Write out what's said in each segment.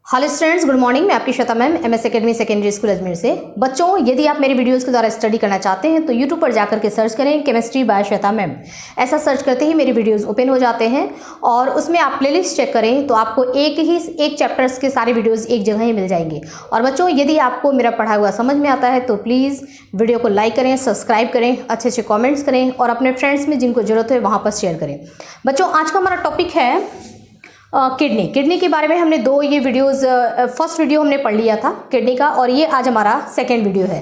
Hello students, good morning. मैं आपकी Shweta ma'am, MS academy secondary school Ajmer से। बच्चों, यदि आप मेरे वीडियोस के द्वारा स्टडी करना चाहते हैं तो यूट्यूब पर जाकर के सर्च करें केमिस्ट्री बाय श्वेता मैम। ऐसा सर्च करते ही मेरे वीडियोस ओपन हो जाते हैं और उसमें आप प्लेलिस्ट चेक करें तो आपको एक चैप्टर्स के सारे वीडियोज़ एक जगह ही मिल जाएंगे। और बच्चों, यदि आपको मेरा पढ़ा हुआ समझ में आता है तो प्लीज़ वीडियो को लाइक करें, सब्सक्राइब करें, अच्छे अच्छे कॉमेंट्स करें और अपने फ्रेंड्स में जिनको ज़रूरत है वहाँ पर शेयर करें। बच्चों, आज का हमारा टॉपिक है किडनी के बारे में। हमने दो ये वीडियोस, फर्स्ट वीडियो हमने पढ़ लिया था किडनी का और ये आज हमारा सेकंड वीडियो है।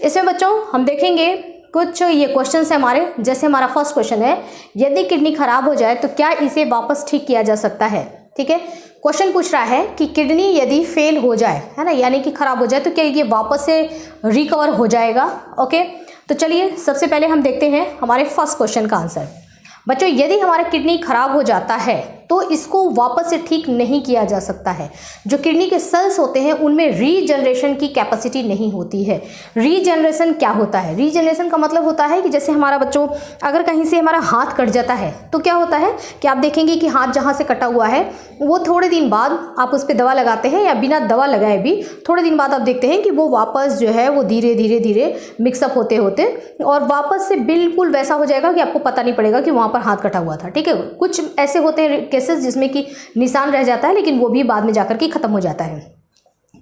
इसमें बच्चों हम देखेंगे कुछ ये क्वेश्चंस है हमारे। जैसे हमारा फर्स्ट क्वेश्चन है, यदि किडनी खराब हो जाए तो क्या इसे वापस ठीक किया जा सकता है। ठीक है, क्वेश्चन पूछ रहा है कि किडनी यदि फेल हो जाए, है ना, यानी कि खराब हो जाए तो क्या ये वापस से रिकवर हो जाएगा। ओके, तो चलिए सबसे पहले हम देखते हैं हमारे फर्स्ट क्वेश्चन का आंसर। बच्चों, यदि हमारा किडनी खराब हो जाता है तो इसको वापस से ठीक नहीं किया जा सकता है। जो किडनी के सेल्स होते हैं उनमें रीजनरेशन की कैपेसिटी नहीं होती है। रीजनरेशन क्या होता है? रीजनरेशन का मतलब होता है कि जैसे हमारा बच्चों अगर कहीं से हमारा हाथ कट जाता है तो क्या होता है कि आप देखेंगे कि हाथ जहाँ से कटा हुआ है वो थोड़े दिन बाद आप उस पर दवा लगाते हैं या बिना दवा लगाए भी थोड़े दिन बाद आप देखते हैं कि वो वापस जो है वो धीरे धीरे धीरे मिक्सअप होते होते और वापस से बिल्कुल वैसा हो जाएगा कि आपको पता नहीं पड़ेगा कि वहाँ पर हाथ कटा हुआ था। ठीक है, कुछ ऐसे होते हैं केसेस जिसमें कि निशान रह जाता है लेकिन वो भी बाद में जाकर के खत्म हो जाता है।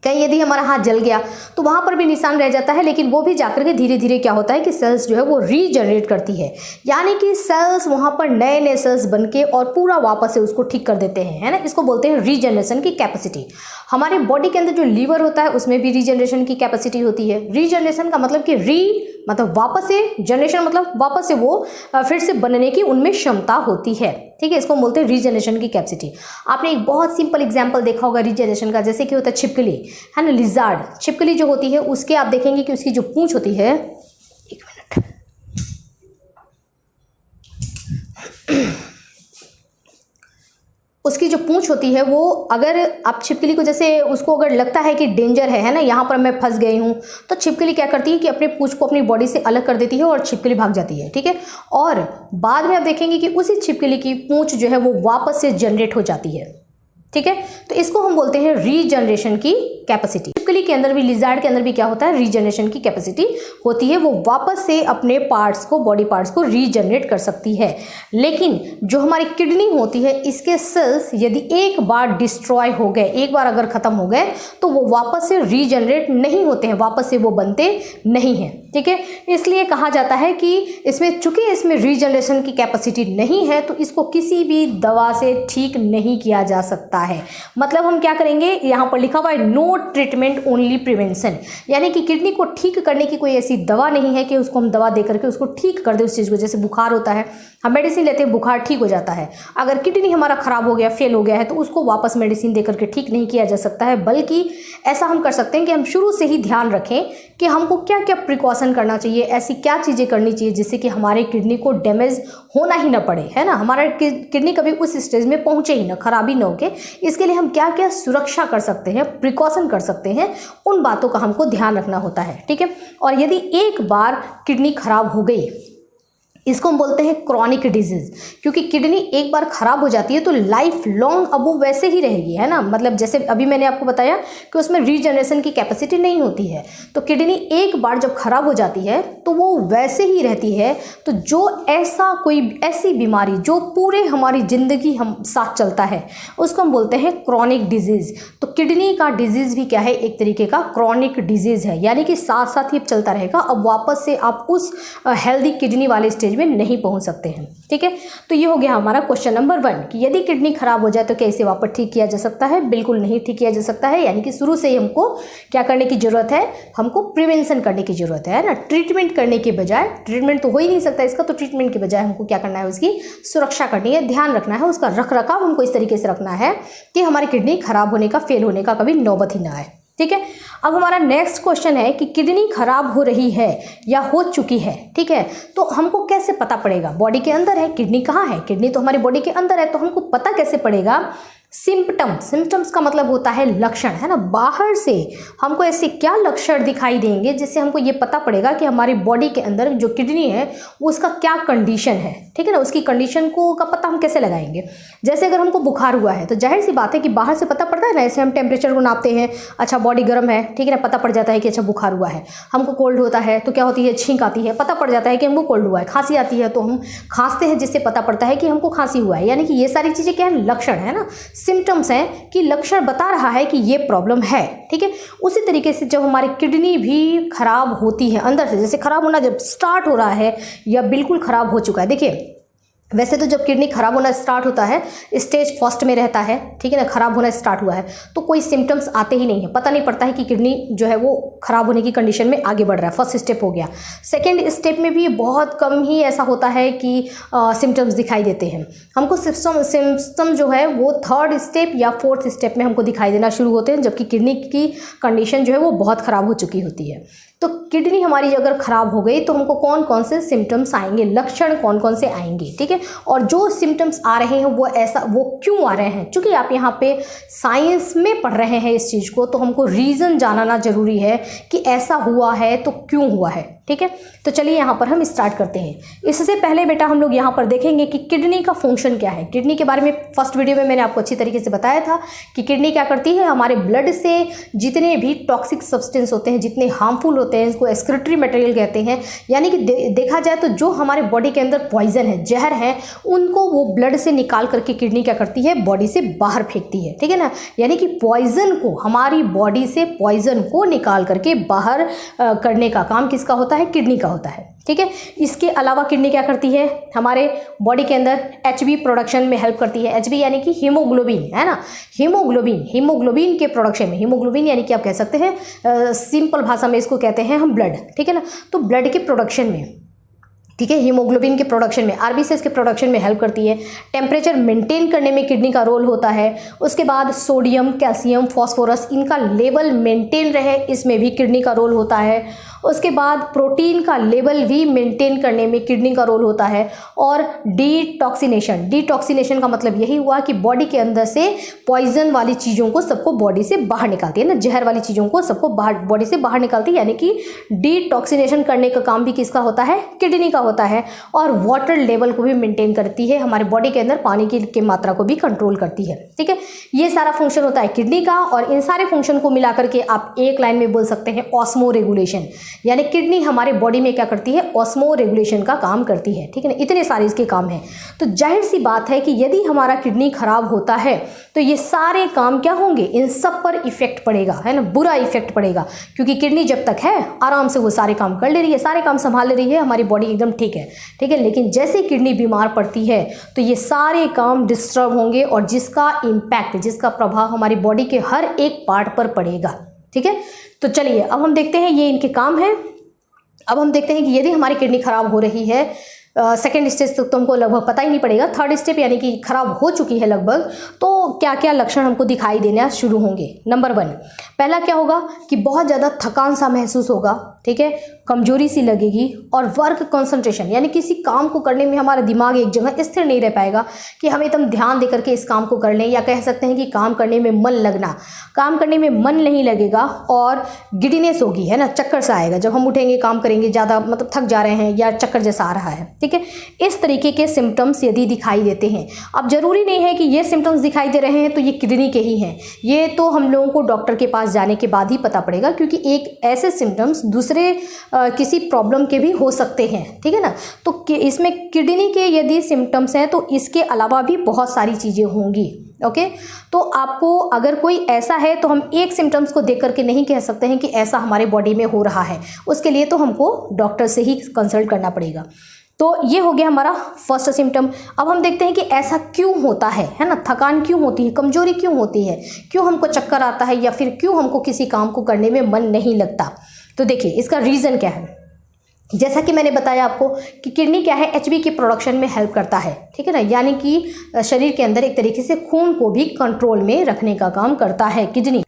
कहीं यदि हमारा हाथ जल गया तो वहाँ पर भी निशान रह जाता है लेकिन वो भी जाकर के धीरे धीरे क्या होता है कि सेल्स जो है वो रीजनरेट करती है, यानी कि सेल्स वहाँ पर नए नए सेल्स बनके और पूरा वापस से उसको ठीक कर देते हैं, है ना। इसको बोलते हैं रीजनरेशन की कैपेसिटी। हमारे बॉडी के अंदर जो लीवर होता है उसमें भी रीजनरेशन की कैपेसिटी होती है। रीजनरेशन का मतलब कि मतलब वापस से, जनरेशन मतलब वापस से वो फिर से बनने की उनमें क्षमता होती है। ठीक है, इसको बोलते हैं रीजनरेशन की कैपेसिटी। आपने एक बहुत सिंपल एग्जांपल देखा होगा रीजनरेशन का, जैसे कि होता है छिपकली, है ना, लिजार्ड। छिपकली जो होती है उसके आप देखेंगे कि उसकी जो पूंछ होती है, एक मिनट, उसकी जो पूंछ होती है वो, अगर आप छिपकली को, जैसे उसको अगर लगता है कि डेंजर है ना, यहाँ पर मैं फंस गई हूँ, तो छिपकली क्या करती है कि अपने पूंछ को अपनी बॉडी से अलग कर देती है और छिपकली भाग जाती है। ठीक है, और बाद में आप देखेंगे कि उसी छिपकली की पूंछ जो है वो वापस से जनरेट हो जाती है। ठीक है, तो इसको हम बोलते हैं रीजनरेशन की कैपेसिटी। छिपकली के अंदर भी, लिजार्ड के अंदर भी क्या होता है, रीजनरेशन की कैपेसिटी होती है। वो वापस से अपने पार्ट्स को, बॉडी पार्ट्स को रीजनरेट कर सकती है। लेकिन जो हमारी किडनी होती है, इसके सेल्स यदि एक बार डिस्ट्रॉय हो गए, एक बार अगर खत्म हो गए तो वो वापस से रीजनरेट नहीं होते हैं, वापस से वो बनते नहीं हैं। ठीक है, इसलिए कहा जाता है कि इसमें, चूंकि इसमें रीजनरेशन की कैपेसिटी नहीं है तो इसको किसी भी दवा से ठीक नहीं किया जा सकता है। मतलब हम क्या करेंगे, यहाँ पर लिखा हुआ है नो ट्रीटमेंट ओनली प्रिवेंशन, यानी कि किडनी को ठीक करने की कोई ऐसी दवा नहीं है कि उसको हम दवा दे करके उसको ठीक कर दे उस चीज़ को। जैसे बुखार होता है, हम मेडिसिन लेते हैं, बुखार ठीक हो जाता है। अगर किडनी हमारा खराब हो गया, फेल हो गया है तो उसको वापस मेडिसिन दे करके ठीक नहीं किया जा सकता है, बल्कि ऐसा हम कर सकते हैं कि हम शुरू से ही ध्यान रखें कि हमको क्या क्या प्रिकॉशन करना चाहिए, ऐसी क्या चीज़ें करनी चाहिए जिससे कि हमारे किडनी को डैमेज होना ही ना पड़े, है ना, हमारा किडनी कभी उस स्टेज में पहुंचे ही ना, खराबी ना होके। इसके लिए हम क्या क्या सुरक्षा कर सकते हैं, प्रिकॉशन कर सकते हैं, उन बातों का हमको ध्यान रखना होता है। ठीक है, और यदि एक बार किडनी खराब हो गई, इसको हम बोलते हैं क्रॉनिक डिजीज, क्योंकि किडनी एक बार खराब हो जाती है तो लाइफ लॉन्ग अब वो वैसे ही रहेगी, है ना। मतलब जैसे अभी मैंने आपको बताया कि उसमें रीजनरेशन की कैपेसिटी नहीं होती है, तो किडनी एक बार जब खराब हो जाती है तो वो वैसे ही रहती है। तो जो ऐसी बीमारी जो पूरे हमारी ज़िंदगी हम साथ चलता है उसको हम बोलते हैं क्रॉनिक डिजीज़। तो किडनी का डिजीज़ भी क्या है, एक तरीके का क्रॉनिक डिजीज़ है, यानी कि साथ साथ ही चलता रहेगा। अब वापस से आप उस हेल्दी किडनी वाले स्टेज में नहीं पहुंच सकते हैं। ठीक है, तो ये हो गया हमारा क्वेश्चन नंबर 1 कि यदि किडनी खराब हो जाए तो क्या इसे वापस ठीक किया जा सकता है। बिल्कुल नहीं ठीक किया जा सकता है, यानी कि शुरू से ही हमको क्या करने की जरूरत है, हमको प्रिवेंशन करने की जरूरत है ना। ट्रीटमेंट करने के बजाय, ट्रीटमेंट तो हो ही नहीं सकता इसका, तो ट्रीटमेंट के बजाय हमको क्या करना है, उसकी सुरक्षा करनी है, ध्यान रखना है, उसका रख रखाव हमको इस तरीके से रखना है कि हमारी किडनी खराब होने का, फेल होने का कभी नौबत ही ना आए। ठीक है, अब हमारा नेक्स्ट क्वेश्चन है कि किडनी खराब हो रही है या हो चुकी है। ठीक है, तो हमको कैसे पता पड़ेगा, बॉडी के अंदर है, किडनी कहाँ है, किडनी तो हमारी बॉडी के अंदर है, तो हमको पता कैसे पड़ेगा सिम्टम्स का मतलब होता है लक्षण, है ना। बाहर से हमको ऐसे क्या लक्षण दिखाई देंगे जिससे हमको ये पता पड़ेगा कि हमारी बॉडी के अंदर जो किडनी है वो उसका क्या कंडीशन है, ठीक है ना। उसकी कंडीशन को का पता हम कैसे लगाएंगे। जैसे अगर हमको बुखार हुआ है तो जाहिर सी बात है कि बाहर से पता पड़ता है ना, ऐसे हम टेम्परेचर को नापते हैं, अच्छा बॉडी गर्म है, ठीक है ना, पता पड़ जाता है कि अच्छा बुखार हुआ है। हमको कोल्ड होता है तो क्या होती है, छींक आती है, पता पड़ जाता है कि हमको कोल्ड हुआ है। खांसी आती है तो हम खांसते हैं जिससे पता पड़ता है कि हमको खांसी हुआ है। यानी कि ये सारी चीज़ें क्या है, लक्षण है ना, सिम्टम्स हैं कि लक्षण बता रहा है कि ये प्रॉब्लम है, ठीक है। उसी तरीके से जब हमारी किडनी भी खराब होती है अंदर से, जैसे खराब होना जब स्टार्ट हो रहा है या बिल्कुल खराब हो चुका है, देखिए वैसे तो जब किडनी खराब होना स्टार्ट होता है स्टेज फर्स्ट में रहता है, ठीक है ना, खराब होना स्टार्ट हुआ है तो कोई सिम्टम्स आते ही नहीं है, पता नहीं पड़ता है कि किडनी जो है वो खराब होने की कंडीशन में आगे बढ़ रहा है। फर्स्ट स्टेप हो गया। सेकेंड स्टेप में भी बहुत कम ही ऐसा होता है कि सिम्टम्स दिखाई देते हैं। हमको सिम्टम जो है वो थर्ड स्टेप या फोर्थ स्टेप में हमको दिखाई देना शुरू होते हैं, जबकि किडनी की कंडीशन जो है वो बहुत ख़राब हो चुकी होती है। तो किडनी हमारी अगर ख़राब हो गई तो हमको कौन कौन से सिम्टम्स आएंगे, लक्षण कौन कौन से आएंगे, ठीक है। और जो सिम्टम्स आ रहे हैं वो क्यों आ रहे हैं, चूँकि आप यहाँ पे साइंस में पढ़ रहे हैं इस चीज़ को, तो हमको रीज़न जानना ज़रूरी है कि ऐसा हुआ है तो क्यों हुआ है, ठीक है। तो चलिए यहाँ पर हम स्टार्ट करते हैं। इससे पहले बेटा हम लोग यहाँ पर देखेंगे कि किडनी का फंक्शन क्या है। किडनी के बारे में फर्स्ट वीडियो में मैंने आपको अच्छी तरीके से बताया था कि किडनी क्या करती है, हमारे ब्लड से जितने भी टॉक्सिक सब्सटेंस होते हैं, जितने हार्मफुल होते हैं, इसको एक्सक्रीटरी मटेरियल कहते हैं। यानी कि देखा जाए तो जो हमारे बॉडी के अंदर पॉइजन है, जहर है, उनको वो ब्लड से निकाल करके किडनी क्या करती है, बॉडी से बाहर फेंकती है, ठीक है ना। यानी कि पॉइजन को, हमारी बॉडी से पॉइजन को निकाल करके बाहर करने का काम किसका होता है, किडनी का होता है, ठीक है। इसके अलावा किडनी क्या करती है, हमारे बॉडी के अंदर एचबी प्रोडक्शन में हेल्प करती है। एचबी यानी कि हीमोग्लोबिन, है ना, हीमोग्लोबिन के प्रोडक्शन में, हीमोग्लोबिन यानी कि आप कह सकते हैं सिंपल भाषा में इसको कहते हैं हम ब्लड, ठीक है ना। तो ब्लड के प्रोडक्शन में, ठीक है, हीमोग्लोबिन के प्रोडक्शन में, आरबीसीएस के प्रोडक्शन में हेल्प करती है। टेम्परेचर मेंटेन करने में किडनी का रोल होता है। उसके बाद सोडियम, कैल्शियम, फास्फोरस, इनका लेवल मेंटेन रहे, इसमें भी किडनी का रोल होता है। उसके बाद प्रोटीन का लेवल भी मेंटेन करने में किडनी का रोल होता है। और डिटॉक्सिनेशन का मतलब यही हुआ कि बॉडी के अंदर से पॉइजन वाली चीज़ों को सबको बॉडी से बाहर निकालती है ना, जहर वाली चीज़ों को सबको बॉडी से बाहर निकालती है। यानी कि डिटॉक्सिनेशन करने का काम भी किसका होता है, किडनी का होता है। और वाटर लेवल को भी मेंटेन करती है, हमारे बॉडी के अंदर पानी की मात्रा को भी कंट्रोल करती है, ठीक है। ये सारा फंक्शन होता है किडनी का। और इन सारे फंक्शन को मिला करके आप एक लाइन में बोल सकते हैं ऑस्मो रेगुलेशन। यानी किडनी हमारे बॉडी में क्या करती है, ऑस्मो रेगुलेशन का काम करती है, ठीक है ना। इतने सारे इसके काम हैं। तो जाहिर सी बात है कि यदि हमारा किडनी खराब होता है तो ये सारे काम क्या होंगे, इन सब पर इफेक्ट पड़ेगा, है ना, बुरा इफेक्ट पड़ेगा। क्योंकि किडनी जब तक है आराम से वो सारे काम कर ले रही है, सारे काम संभाल ले रही है, हमारी बॉडी एकदम ठीक है, ठीक है। लेकिन जैसे किडनी बीमार पड़ती है तो ये सारे काम डिस्टर्ब होंगे और जिसका इम्पैक्ट, जिसका प्रभाव हमारी बॉडी के हर एक पार्ट पर पड़ेगा, ठीक है। तो चलिए अब हम देखते हैं, ये इनके काम है। अब हम देखते हैं कि यदि हमारी किडनी खराब हो रही है, सेकेंड स्टेज तक तो हमको लगभग पता ही नहीं पड़ेगा, थर्ड स्टेप यानी कि खराब हो चुकी है लगभग, तो क्या क्या लक्षण हमको दिखाई देना शुरू होंगे। नंबर 1, पहला क्या होगा कि बहुत ज़्यादा थकान सा महसूस होगा, ठीक है, कमजोरी सी लगेगी। और वर्क कंसंट्रेशन यानी किसी काम को करने में हमारा दिमाग एक जगह स्थिर नहीं रह पाएगा कि हम एकदम ध्यान देकर के इस काम को कर लें, या कह सकते हैं कि काम करने में मन लगना, काम करने में मन नहीं लगेगा और गिडीनेस होगी, है ना, चक्कर सा आएगा जब हम उठेंगे, काम करेंगे, ज़्यादा मतलब थक जा रहे हैं या चक्कर जैसा आ रहा है, ठीक है। इस तरीके के सिम्टम्स यदि दिखाई देते हैं, अब जरूरी नहीं है कि ये सिम्टम्स दिखाई दे रहे हैं तो ये किडनी के ही हैं, ये तो हम लोगों को डॉक्टर के पास जाने के बाद ही पता पड़ेगा। क्योंकि एक ऐसे सिम्टम्स दूसरे किसी प्रॉब्लम के भी हो सकते हैं, ठीक है ना। तो इसमें किडनी के यदि सिम्टम्स हैं तो इसके अलावा भी बहुत सारी चीज़ें होंगी, ओके। तो आपको अगर कोई ऐसा है तो हम एक सिम्टम्स को देख करके नहीं कह सकते हैं कि ऐसा हमारे बॉडी में हो रहा है, उसके लिए तो हमको डॉक्टर से ही कंसल्ट करना पड़ेगा। तो ये हो गया हमारा फर्स्ट सिम्टम। अब हम देखते हैं कि ऐसा क्यों होता है ना, थकान क्यों होती है, कमजोरी क्यों होती है, क्यों हमको चक्कर आता है, या फिर क्यों हमको किसी काम को करने में मन नहीं लगता। तो देखिए इसका रीज़न क्या है। जैसा कि मैंने बताया आपको कि किडनी क्या है, एचबी के प्रोडक्शन में हेल्प करता है, ठीक है ना। यानी कि शरीर के अंदर एक तरीके से खून को भी कंट्रोल में रखने का काम करता है किडनी।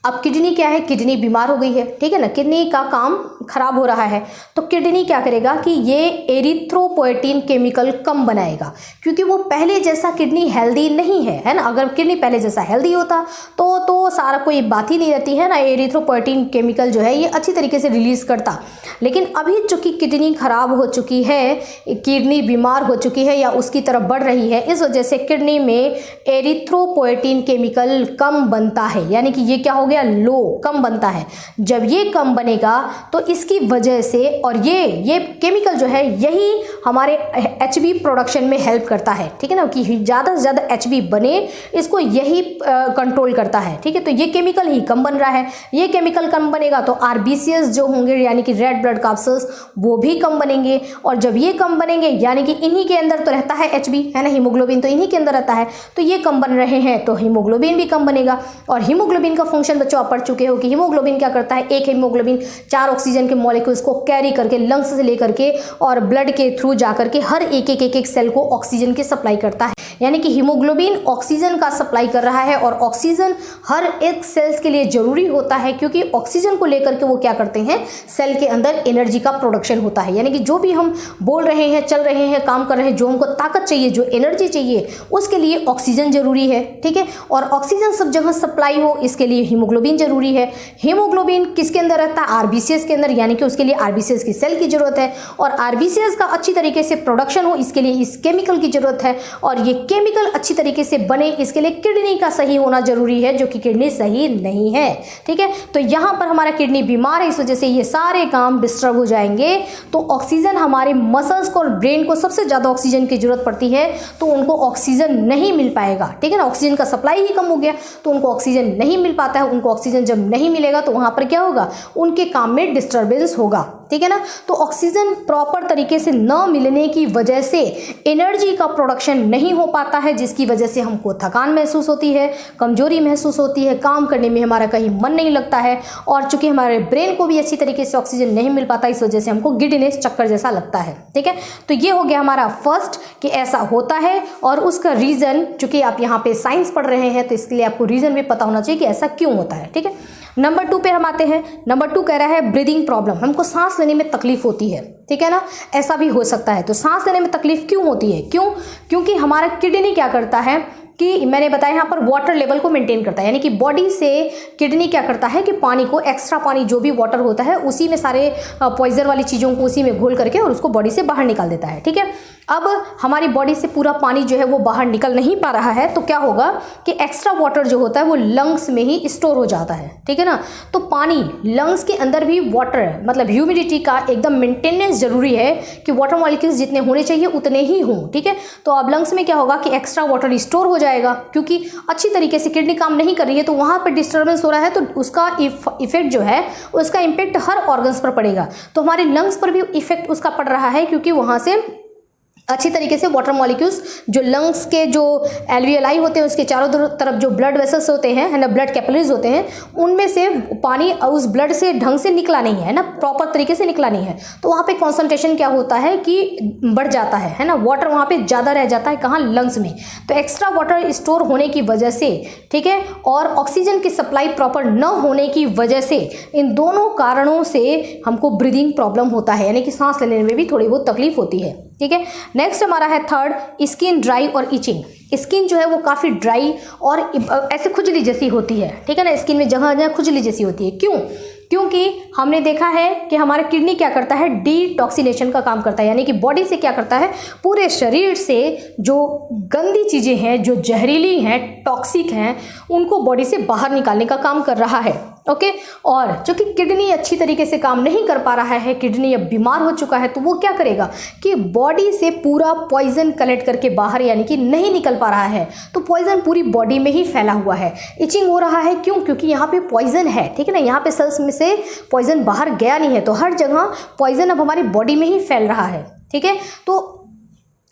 अब किडनी क्या है, किडनी बीमार हो गई है, ठीक है ना, किडनी का काम खराब हो रहा है, तो किडनी क्या करेगा कि ये एरिथ्रोपोएटिन केमिकल कम बनाएगा, क्योंकि वो पहले जैसा किडनी हेल्दी नहीं है ना। अगर किडनी पहले जैसा हेल्दी होता तो सारा कोई बात ही नहीं रहती है ना, एरिथ्रोपोएटिन केमिकल जो है ये अच्छी तरीके से रिलीज करता। लेकिन अभी चूंकि किडनी खराब हो चुकी है, किडनी बीमार हो चुकी है या उसकी तरफ बढ़ रही है, इस वजह से किडनी में एरिथ्रोपोएटिन केमिकल कम बनता है, यानी कि ये क्या हो गया, लो, कम बनता है। जब ये कम बनेगा तो इसकी वजह से, और ये केमिकल जो है यही हमारे HB प्रोडक्शन में हेल्प करता है, ठीक है ना, कि ज़्यादा से ज़्यादा HB बने, इसको यही कंट्रोल करता है, ठीक है। तो ये केमिकल ही कम बन रहा है, ये केमिकल कम बनेगा तो RBCs जो होंगे यानी कि रेड ब्लड कॉर्पसेस वो भी कम बनेंगे, और जब ये कम बनेंगे यानी कि इन्हीं के अंदर तो रहता है HB, है ना, हीमोग्लोबिन तो इन्हीं के अंदर रहता है, तो ये कम बन रहे हैं तो हीमोग्लोबिन भी कम बनेगा। और हीमोग्लोबिन का फंक्शन बच्चों आप पढ़ चुके हो कि हीमोग्लोबिन क्या करता है, एक हीमोग्लोबिन 4 ऑक्सीजन के मॉलिक्यूल्स को कैरी करके लंग्स से लेकर के और ब्लड के थ्रू जाकर के हर एक सेल को ऑक्सीजन की सप्लाई करता है। यानी कि हीमोग्लोबिन ऑक्सीजन का सप्लाई कर रहा है, और ऑक्सीजन हर एक सेल्स के लिए जरूरी होता है, क्योंकि ऑक्सीजन को लेकर के वो क्या करते हैं, सेल के अंदर एनर्जी का प्रोडक्शन होता है। यानी कि जो भी हम बोल रहे हैं, चल रहे हैं, काम कर रहे हैं, जो हमको ताकत चाहिए, जो एनर्जी चाहिए, उसके लिए ऑक्सीजन जरूरी है, ठीक है। और ऑक्सीजन सब जगह सप्लाई हो, इसके लिए हीमोग्लोबिन जरूरी है। हीमोग्लोबिन किसके अंदर रहता है, RBCs के अंदर, यानी कि उसके लिए RBCs की सेल की जरूरत है, और RBCs का अच्छी तरीके से प्रोडक्शन हो, इसके लिए इस केमिकल की जरूरत है, और ये केमिकल अच्छी तरीके से बने, इसके लिए किडनी का सही होना जरूरी है, जो कि किडनी सही नहीं है, ठीक है। तो यहाँ पर हमारा किडनी बीमार है, इस वजह से ये सारे काम डिस्टर्ब हो जाएंगे। तो ऑक्सीजन हमारे मसल्स को और ब्रेन को सबसे ज़्यादा ऑक्सीजन की जरूरत पड़ती है, तो उनको ऑक्सीजन नहीं मिल पाएगा, ठीक है ना। ऑक्सीजन का सप्लाई ही कम हो गया तो उनको ऑक्सीजन नहीं मिल पाता है। उनको ऑक्सीजन जब नहीं मिलेगा तो वहाँ पर क्या होगा, उनके काम में डिस्टर्बेंस होगा, ठीक है ना। तो ऑक्सीजन प्रॉपर तरीके से न मिलने की वजह से एनर्जी का प्रोडक्शन नहीं हो पाता है, जिसकी वजह से हमको थकान महसूस होती है, कमजोरी महसूस होती है, काम करने में हमारा कहीं मन नहीं लगता है, और चूंकि हमारे ब्रेन को भी अच्छी तरीके से ऑक्सीजन नहीं मिल पाता, इस वजह से हमको गिडनेस, चक्कर जैसा लगता है, ठीक है। तो ये हो गया हमारा फर्स्ट कि ऐसा होता है, और उसका रीज़न, चूंकि आप यहाँ पे साइंस पढ़ रहे हैं तो इसके लिए आपको रीज़न भी पता होना चाहिए कि ऐसा क्यों होता है, ठीक है। नंबर 2 पे हम आते हैं। नंबर 2 कह रहा है ब्रीदिंग प्रॉब्लम, हमको सांस लेने में तकलीफ होती है, ठीक है ना, ऐसा भी हो सकता है। तो सांस लेने में तकलीफ क्यों होती है, क्योंकि हमारा किडनी क्या करता है कि मैंने बताया यहाँ पर वाटर लेवल को मेंटेन करता है, यानी कि बॉडी से किडनी क्या करता है कि पानी को, एक्स्ट्रा पानी जो भी वाटर होता है उसी में सारे पॉइजन वाली चीज़ों को उसी में घोल करके और उसको बॉडी से बाहर निकाल देता है, ठीक है। अब हमारी बॉडी से पूरा पानी जो है वो बाहर निकल नहीं पा रहा है, तो क्या होगा कि एक्स्ट्रा वाटर जो होता है वो लंग्स में ही स्टोर हो जाता है, ठीक है ना। तो पानी लंग्स के अंदर भी वाटर, मतलब ह्यूमिडिटी का एकदम मेंटेनेंस जरूरी है कि वाटर मॉलिक्यूल्स जितने होने चाहिए उतने ही हों, ठीक है। तो अब लंग्स में क्या होगा कि एक्स्ट्रा वाटर स्टोर हो जाएगा, क्योंकि अच्छी तरीके से किडनी काम नहीं कर रही है, तो वहाँ पर डिस्टर्बेंस हो रहा है, तो उसका इफेक्ट जो है, उसका इम्पेक्ट हर ऑर्गन्स पर पड़ेगा। तो हमारे लंग्स पर भी इफेक्ट उसका पड़ रहा है, क्योंकि वहाँ से अच्छी तरीके से वाटर मॉलिक्यूल्स जो लंग्स के जो एल्वियोलाई होते हैं उसके चारों तरफ जो ब्लड वेसल्स होते हैं, है ना, ब्लड कैपिलरीज होते हैं, उनमें से पानी उस ब्लड से ढंग से निकला नहीं है ना, प्रॉपर तरीके से निकला नहीं है, तो वहाँ पे कॉन्सेंट्रेशन क्या होता है कि बढ़ जाता है ना, वाटर वहाँ पे ज़्यादा रह जाता है, कहाँ, लंग्स में। तो एक्स्ट्रा वाटर स्टोर होने की वजह से, ठीक है, और ऑक्सीजन की सप्लाई प्रॉपर न होने की वजह से, इन दोनों कारणों से हमको ब्रीदिंग प्रॉब्लम होता है, यानी कि सांस लेने में भी थोड़ी बहुत तकलीफ होती है, ठीक है। नेक्स्ट हमारा है थर्ड, स्किन ड्राई और इचिंग। स्किन जो है वो काफ़ी ड्राई और ऐसे खुजली जैसी होती है, ठीक है ना, स्किन में जगह जगह खुजली जैसी होती है। क्योंकि हमने देखा है कि हमारा किडनी क्या करता है, डिटॉक्सिनेशन का काम करता है, यानी कि बॉडी से क्या करता है, पूरे शरीर से जो गंदी चीज़ें हैं, जो जहरीली हैं, टॉक्सिक हैं, उनको बॉडी से बाहर निकालने का काम कर रहा है, ओके। और चूंकि किडनी अच्छी तरीके से काम नहीं कर पा रहा है, किडनी अब बीमार हो चुका है, तो वो क्या करेगा कि बॉडी से पूरा पॉइजन कलेक्ट करके बाहर, यानी कि नहीं निकल पा रहा है, तो पॉइजन पूरी बॉडी में ही फैला हुआ है। इचिंग हो रहा है, क्योंकि यहाँ पे पॉइजन है, ठीक है ना, यहाँ पे सेल्स में से पॉइजन बाहर गया नहीं है, तो हर जगह पॉइजन अब हमारी बॉडी में ही फैल रहा है, ठीक है। तो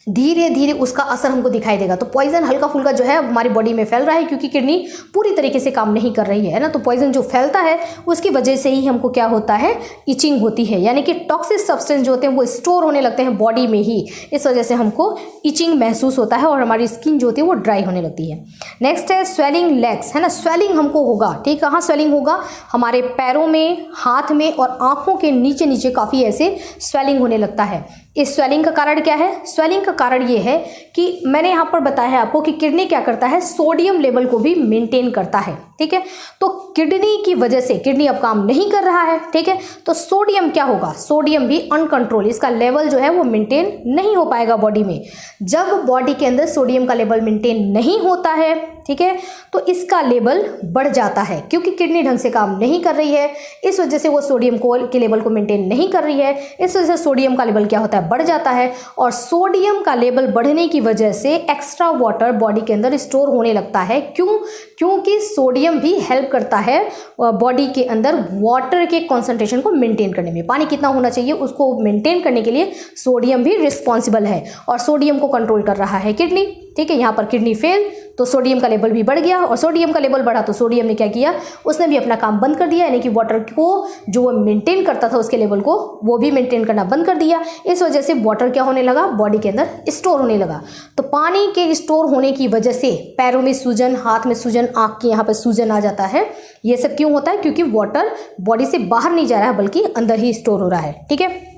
धीरे धीरे उसका असर हमको दिखाई देगा। तो पॉइजन हल्का फुल्का जो है हमारी बॉडी में फैल रहा है, क्योंकि किडनी पूरी तरीके से काम नहीं कर रही है ना। तो पॉइजन जो फैलता है उसकी वजह से ही हमको क्या होता है, इचिंग होती है, यानी कि टॉक्सिक सब्सटेंस जो होते हैं वो स्टोर होने लगते हैं बॉडी में ही। इस वजह से हमको इचिंग महसूस होता है और हमारी स्किन जो होती है वो ड्राई होने लगती है। नेक्स्ट है स्वेलिंग लेग्स, है ना। स्वेलिंग हमको होगा, ठीक, कहाँ स्वेलिंग होगा, हमारे पैरों में, हाथ में और आँखों के नीचे नीचे काफ़ी ऐसे स्वेलिंग होने लगता है। इस स्वेलिंग का कारण क्या है? स्वेलिंग का कारण ये है कि मैंने यहाँ पर बताया है आपको कि किडनी क्या करता है, सोडियम लेवल को भी मेंटेन करता है, ठीक है। तो किडनी की वजह से, किडनी अब काम नहीं कर रहा है, ठीक है, तो सोडियम क्या होगा, सोडियम भी अनकंट्रोल, इसका लेवल जो है वो मेंटेन नहीं हो पाएगा बॉडी में। जब बॉडी के अंदर सोडियम का लेवल मेंटेन नहीं होता है, ठीक है, तो इसका लेवल बढ़ जाता है, क्योंकि किडनी ढंग से काम नहीं कर रही है, इस वजह से वो सोडियम के लेवल को मेंटेन नहीं कर रही है, इस वजह से सोडियम का लेवल क्या होता है, बढ़ जाता है। और सोडियम का लेवल बढ़ने की वजह से एक्स्ट्रा वाटर बॉडी के अंदर स्टोर होने लगता है। क्यों? क्योंकि सोडियम भी हेल्प करता है बॉडी के अंदर वाटर के कॉन्सेंट्रेशन को मेंटेन करने में। पानी कितना होना चाहिए उसको मेंटेन करने के लिए सोडियम भी रिस्पॉन्सिबल है, और सोडियम को कंट्रोल कर रहा है किडनी, ठीक है। यहाँ पर किडनी फेल तो सोडियम का लेवल भी बढ़ गया, और सोडियम का लेवल बढ़ा तो सोडियम ने क्या किया, उसने भी अपना काम बंद कर दिया, यानी कि वाटर को जो वो मेंटेन करता था उसके लेवल को वो भी मेंटेन करना बंद कर दिया। इस वजह से वाटर क्या होने लगा, बॉडी के अंदर स्टोर होने लगा। तो पानी के स्टोर होने की वजह से पैरों में सूजन, हाथ में सूजन, आँख के यहाँ पर सूजन आ जाता है। ये सब क्यों होता है? क्योंकि वाटर बॉडी से बाहर नहीं जा रहा है बल्कि अंदर ही स्टोर हो रहा है, ठीक है।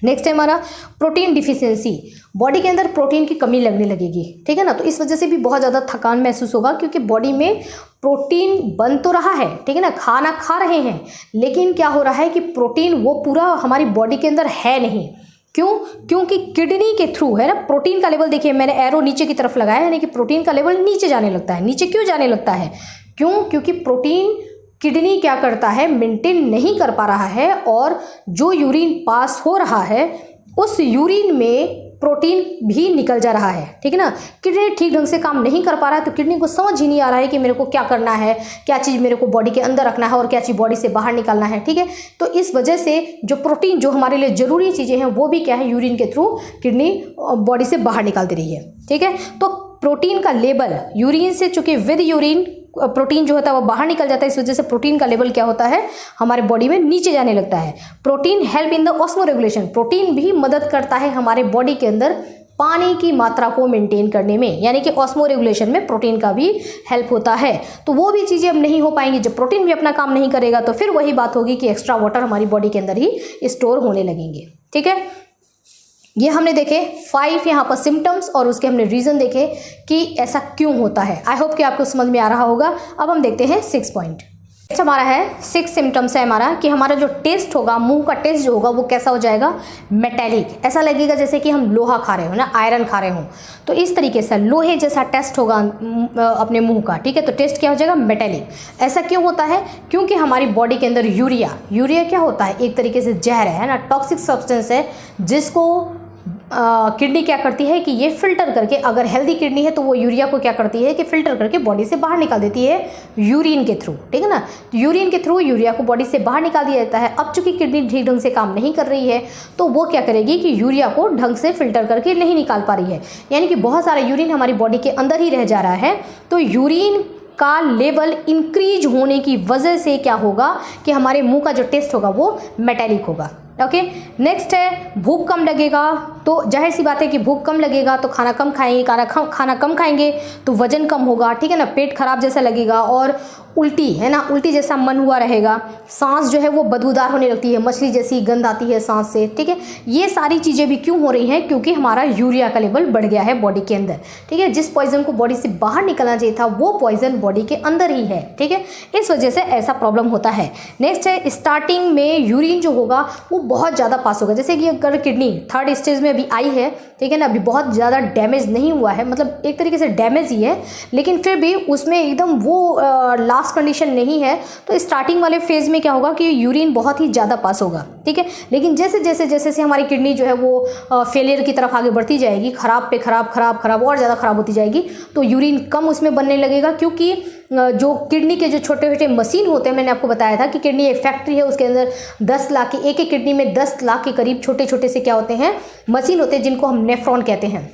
नेक्स्ट है हमारा प्रोटीन डिफिशियंसी, बॉडी के अंदर प्रोटीन की कमी लगने लगेगी, ठीक है ना। तो इस वजह से भी बहुत ज़्यादा थकान महसूस होगा, क्योंकि बॉडी में प्रोटीन बन तो रहा है, ठीक है ना, खाना खा रहे हैं, लेकिन क्या हो रहा है कि प्रोटीन वो पूरा हमारी बॉडी के अंदर है नहीं। क्यों? क्योंकि किडनी के थ्रू, है ना, प्रोटीन का लेवल देखिए मैंने एरो नीचे की तरफ लगाया है, यानी कि प्रोटीन का लेवल नीचे जाने लगता है। नीचे क्यों जाने लगता है? क्यों? क्योंकि प्रोटीन किडनी क्या करता है, मेंटेन नहीं कर पा रहा है, और जो यूरिन पास हो रहा है उस यूरिन में प्रोटीन भी निकल जा रहा है, ठीक है ना। किडनी ठीक ढंग से काम नहीं कर पा रहा है, तो किडनी को समझ ही नहीं आ रहा है कि मेरे को क्या करना है, क्या चीज़ मेरे को बॉडी के अंदर रखना है और क्या चीज़ बॉडी से बाहर निकालना है, ठीक है। तो इस वजह से जो प्रोटीन, जो हमारे लिए ज़रूरी चीज़ें हैं, वो भी क्या है, यूरिन के थ्रू किडनी बॉडी से बाहर निकाल दे रही है, ठीक है। तो प्रोटीन का लेवल यूरिन से, चूँकि विद यूरिन प्रोटीन जो होता है वो बाहर निकल जाता है, इस वजह से प्रोटीन का लेवल क्या होता है, हमारे बॉडी में नीचे जाने लगता है। Protein help in the osmo regulation, protein भी मदद करता है हमारे बॉडी के अंदर पानी की मात्रा को मेंटेन करने में, यानी कि ऑस्मो रेगुलेशन में प्रोटीन का भी हेल्प होता है। तो वो भी चीज़ें अब नहीं हो पाएंगी। जब प्रोटीन भी अपना काम नहीं करेगा तो फिर वही बात होगी कि एक्स्ट्रा वाटर हमारी बॉडी के अंदर ही स्टोर होने लगेंगे, ठीक है। ये हमने देखे 5 यहाँ पर सिम्टम्स, और उसके हमने रीज़न देखे कि ऐसा क्यों होता है। आई होप कि आपको समझ में आ रहा होगा। अब हम देखते हैं 6 पॉइंट। हमारा है 6 सिम्टम्स है हमारा, कि हमारा जो टेस्ट होगा, मुंह का टेस्ट जो होगा वो कैसा हो जाएगा, मेटेलिक, ऐसा लगेगा जैसे कि हम लोहा खा रहे हो ना, आयरन खा रहे हो। तो इस तरीके से लोहे जैसा टेस्ट होगा अपने मुंह का, ठीक है। तो टेस्ट क्या हो जाएगा, मेटेलिक। ऐसा क्यों होता है? क्योंकि हमारी बॉडी के अंदर यूरिया क्या होता है, एक तरीके से जहर है ना, टॉक्सिक सब्सटेंस है, जिसको किडनी क्या करती है कि ये फिल्टर करके, अगर हेल्दी किडनी है तो वो यूरिया को क्या करती है कि फिल्टर करके बॉडी से बाहर निकाल देती है यूरिन के थ्रू, ठीक है ना। यूरिन के थ्रू यूरिया को बॉडी से बाहर निकाल दिया जाता है। अब चूंकि किडनी ठीक ढंग से काम नहीं कर रही है, तो वो क्या करेगी कि यूरिया को ढंग से फिल्टर करके नहीं निकाल पा रही है, यानी कि बहुत सारा यूरिन हमारी बॉडी के अंदर ही रह जा रहा है। तो यूरिन का लेवल इंक्रीज होने की वजह से क्या होगा कि हमारे मुंह का जो टेस्ट होगा वो मेटेलिक होगा, ओके। नेक्स्ट है भूख कम लगेगा। तो जाहिर सी बात है कि भूख कम लगेगा तो खाना कम खाएंगे, खाना कम खाएंगे तो वजन कम होगा, ठीक है ना। पेट खराब जैसा लगेगा, और उल्टी, है ना, उल्टी जैसा मन हुआ रहेगा। सांस जो है वो बदबूदार होने लगती है, मछली जैसी गंध आती है सांस से, ठीक है। ये सारी चीज़ें भी क्यों हो रही हैं? क्योंकि हमारा यूरिया का लेवल बढ़ गया है बॉडी के अंदर, ठीक है। जिस पॉइजन को बॉडी से बाहर निकलना चाहिए था वो पॉइजन बॉडी के अंदर ही है, ठीक है। इस वजह से ऐसा प्रॉब्लम होता है। नेक्स्ट है स्टार्टिंग में यूरिन जो होगा वो बहुत ज़्यादा पास होगा, जैसे कि अगर किडनी 3rd स्टेज में अभी आई है, ठीक है ना, अभी बहुत ज़्यादा डैमेज नहीं हुआ है, मतलब एक तरीके से डैमेज ही है, लेकिन फिर भी उसमें एकदम वो लास्ट कंडीशन नहीं है। तो स्टार्टिंग वाले फेज में क्या होगा कि यूरिन बहुत ही ज़्यादा पास होगा, ठीक है। लेकिन जैसे जैसे जैसे से हमारी किडनी जो है वो फेलियर की तरफ आगे बढ़ती जाएगी, खराब पे खराब खराब खराब और ज़्यादा खराब होती जाएगी, तो यूरिन कम उसमें बनने लगेगा। क्योंकि जो किडनी के जो छोटे छोटे मशीन होते हैं, मैंने आपको बताया था कि किडनी एक फैक्ट्री है, उसके अंदर 10 लाख की, एक किडनी में 10 लाख के करीब छोटे छोटे से क्या होते हैं, मशीन होते हैं, जिनको हम नेफ्रॉन कहते हैं।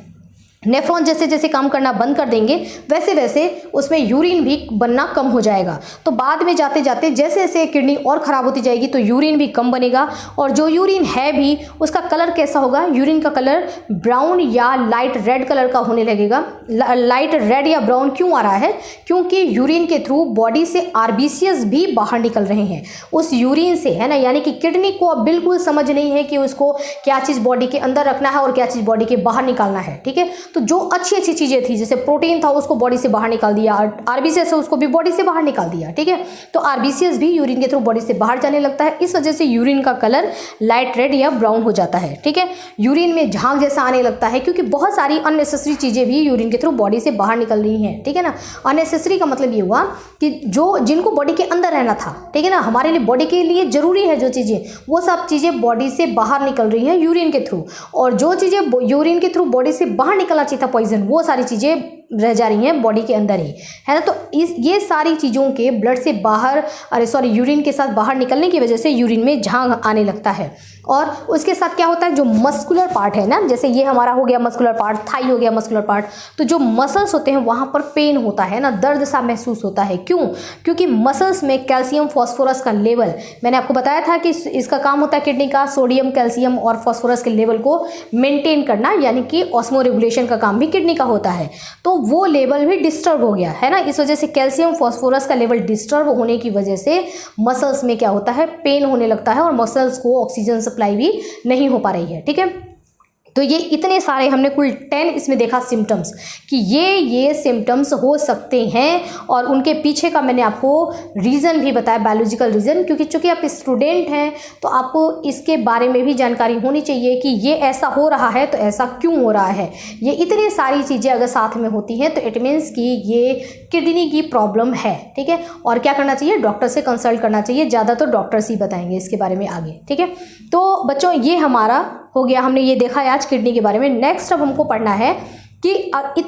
नेफ्रॉन जैसे जैसे काम करना बंद कर देंगे वैसे वैसे उसमें यूरिन भी बनना कम हो जाएगा। तो बाद में जाते जाते जैसे जैसे किडनी और ख़राब होती जाएगी तो यूरिन भी कम बनेगा, और जो यूरिन है भी उसका कलर कैसा होगा, यूरिन का कलर ब्राउन या लाइट रेड कलर का होने लगेगा। लाइट रेड या ब्राउन क्यों आ रहा है, क्योंकि यूरिन के थ्रू बॉडी से आरबीसीएस भी बाहर निकल रहे हैं उस यूरिन से, है ना। यानी कि किडनी को अब बिल्कुल समझ नहीं है कि उसको क्या चीज़ बॉडी के अंदर रखना है और क्या चीज़ बॉडी के बाहर निकालना है, ठीक है। तो जो अच्छी अच्छी चीज़ें थी, जैसे प्रोटीन था उसको बॉडी से बाहर निकाल दिया, आरबीसीएस है उसको भी बॉडी से बाहर निकाल दिया, ठीक है। तो आरबीसीएस भी यूरिन के थ्रू बॉडी से बाहर जाने लगता है, इस वजह से यूरिन का कलर लाइट रेड या ब्राउन हो जाता है, ठीक है। यूरिन में झाग जैसा आने लगता है, क्योंकि बहुत सारी अननेसेसरी चीज़ें भी यूरिन के थ्रू बॉडी से बाहर निकल रही हैं, ठीक है ना। अननेसेसरी का मतलब ये हुआ कि जो जिनको बॉडी के अंदर रहना था, ठीक है ना, हमारे लिए बॉडी के लिए ज़रूरी है जो चीज़ें, वो सब चीज़ें बॉडी से बाहर निकल रही हैं यूरिन के थ्रू, और जो चीज़ें यूरिन के थ्रू बॉडी से बाहर निकलना चाहिए था पॉइजन, वो सारी चीज़ें रह जा रही हैं बॉडी के अंदर ही, है ना। तो ये सारी चीज़ों के ब्लड से बाहर, यूरिन के साथ बाहर निकलने की वजह से यूरिन में झाग आने लगता है। और उसके साथ क्या होता है, जो मस्कुलर पार्ट है ना, जैसे ये हमारा हो गया मस्कुलर पार्ट, थाई हो गया मस्कुलर पार्ट, तो जो मसल्स होते हैं वहाँ पर पेन होता है ना, दर्द सा महसूस होता है। क्यों? क्योंकि मसल्स में कैल्शियम फॉस्फोरस का लेवल, मैंने आपको बताया था कि इसका काम होता है किडनी का सोडियम, कैल्शियम और फॉस्फोरस के लेवल को मेंटेन करना, यानी कि ऑस्मो रेगुलेशन का काम भी किडनी का होता है। तो वो लेवल भी डिस्टर्ब हो गया है ना, इस वजह से कैल्शियम फॉस्फोरस का लेवल डिस्टर्ब होने की वजह से मसल्स में क्या होता है, पेन होने लगता है, और मसल्स को ऑक्सीजन सप्लाई भी नहीं हो पा रही है, ठीक है। तो ये इतने सारे हमने कुल 10 इसमें देखा सिम्टम्स, कि ये सिम्टम्स हो सकते हैं, और उनके पीछे का मैंने आपको रीज़न भी बताया, बायोलॉजिकल रीज़न, क्योंकि चूंकि आप स्टूडेंट हैं तो आपको इसके बारे में भी जानकारी होनी चाहिए कि ये ऐसा हो रहा है तो ऐसा क्यों हो रहा है। ये इतनी सारी चीज़ें अगर साथ में होती हैं तो इट मीन्स कि ये किडनी की प्रॉब्लम है, ठीक है। और क्या करना चाहिए, डॉक्टर से कंसल्ट करना चाहिए, ज़्यादा तो डॉक्टर्स ही बताएंगे इसके बारे में आगे, ठीक है। तो बच्चों ये हमारा हो गया, हमने ये देखा है आज किडनी के बारे में। नेक्स्ट अब हमको पढ़ना है कि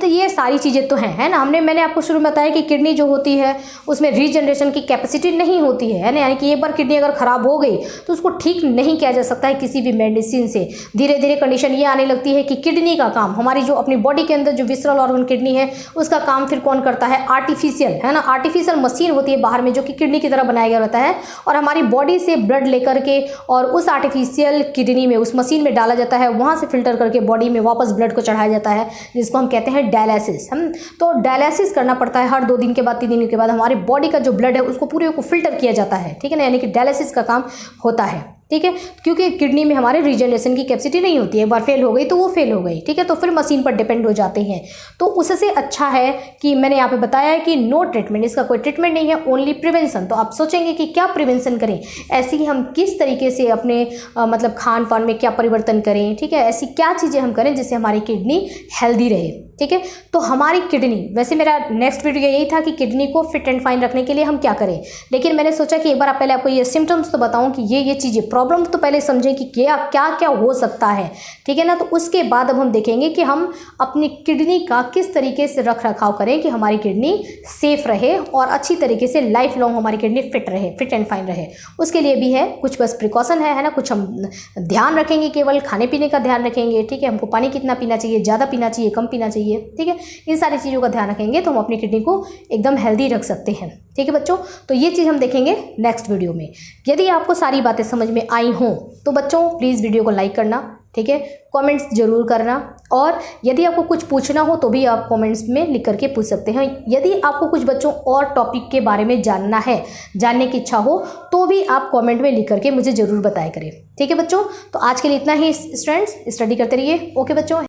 ये सारी चीज़ें तो हैं, है ना। मैंने आपको शुरू में बताया कि किडनी जो होती है उसमें रीजनरेशन की कैपेसिटी नहीं होती है ना, यानी कि एक बार किडनी अगर ख़राब हो गई तो उसको ठीक नहीं किया जा सकता है किसी भी मेडिसिन से। धीरे धीरे कंडीशन ये आने लगती है कि किडनी का काम, हमारी जो अपनी बॉडी के अंदर जो विसरल ऑर्गन किडनी है उसका काम फिर कौन करता है, आर्टिफिशियल, है ना। आर्टिफिशियल मशीन होती है बाहर में जो कि किडनी की तरह बनाया गया रहता है, और हमारी बॉडी से ब्लड लेकर के और उस आर्टिफिशियल किडनी में, उस मशीन में डाला जाता है, वहाँ से फिल्टर करके बॉडी में वापस ब्लड को चढ़ाया जाता है, जिसको हम कहते हैं डायलिसिस। हम तो डायलिसिस करना पड़ता है, हर 2 दिन के बाद 3 दिन के बाद हमारी बॉडी का जो ब्लड है उसको पूरे को फिल्टर किया जाता है, ठीक है ना, यानी कि डायलिसिस का काम होता है, ठीक है। क्योंकि किडनी में हमारे रीजनरेशन की कैपेसिटी नहीं होती है, एक बार फेल हो गई तो वो फेल हो गई, ठीक है। तो फिर मशीन पर डिपेंड हो जाते हैं। तो उससे अच्छा है कि मैंने यहाँ पे बताया है कि नो ट्रीटमेंट, इसका कोई ट्रीटमेंट नहीं है, ओनली प्रिवेंशन। तो आप सोचेंगे कि क्या प्रिवेंशन करें, ऐसी ही हम किस तरीके से अपने मतलब खान पान में क्या परिवर्तन करें, ठीक है, ऐसी क्या चीज़ें हम करें जिससे हमारी किडनी हेल्दी रहे, ठीक है। तो हमारी किडनी, वैसे मेरा नेक्स्ट वीडियो यही था कि किडनी को फिट एंड फाइन रखने के लिए हम क्या करें, लेकिन मैंने सोचा कि एक बार आप पहले आपको ये सिम्टम्स तो बताऊं कि ये चीज़ें, प्रॉब्लम तो पहले समझें कि क्या क्या हो सकता है, ठीक है ना। तो उसके बाद अब हम देखेंगे कि हम अपनी किडनी का किस तरीके से रख रखाव करें कि हमारी किडनी सेफ रहे और अच्छी तरीके से लाइफ लॉन्ग हमारी किडनी फिट रहे, फिट एंड फाइन रहे। उसके लिए भी है कुछ बस प्रिकॉशन है ना, कुछ हम ध्यान रखेंगे, केवल खाने पीने का ध्यान रखेंगे, ठीक है। हमको पानी कितना पीना चाहिए, ज़्यादा पीना चाहिए, कम पीना चाहिए, ठीक है। इन सारी चीज़ों का ध्यान रखेंगे तो हम अपनी किडनी को एकदम हेल्दी रख सकते हैं, ठीक है बच्चों। तो ये चीज़ हम देखेंगे नेक्स्ट वीडियो में। यदि आपको सारी बातें समझ में आई हों तो बच्चों प्लीज़ वीडियो को लाइक करना, ठीक है, कमेंट्स जरूर करना, और यदि आपको कुछ पूछना हो तो भी आप कमेंट्स में लिख करके पूछ सकते हैं। यदि आपको कुछ बच्चों और टॉपिक के बारे में जानना है, जानने की इच्छा हो तो भी आप कमेंट में लिख करके मुझे ज़रूर बताया करें, ठीक है बच्चों। तो आज के लिए इतना ही स्टूडेंट्स, स्टडी करते रहिए। ओके बच्चों।